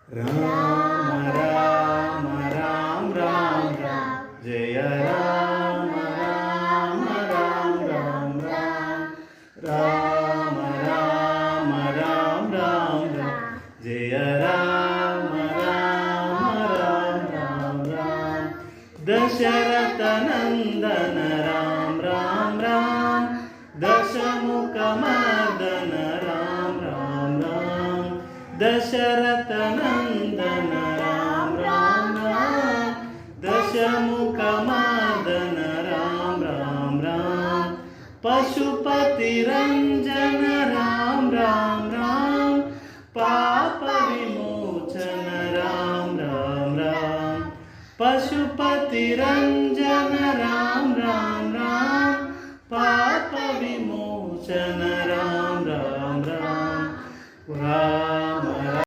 राम राम राम राम राम जय राम राम राम राम राम राम राम राम राम राम जय राम राम राम राम राम दशरथ नंदन राम राम राम दशमुख मर्दन राम राम राम दशरथ नंदन राम राम राम दशमुख मर्दन राम राम राम पशुपति रंजन राम राम राम पाप विमोचन राम राम राम पशुपति रंजन राम राम राम पाप विमोचन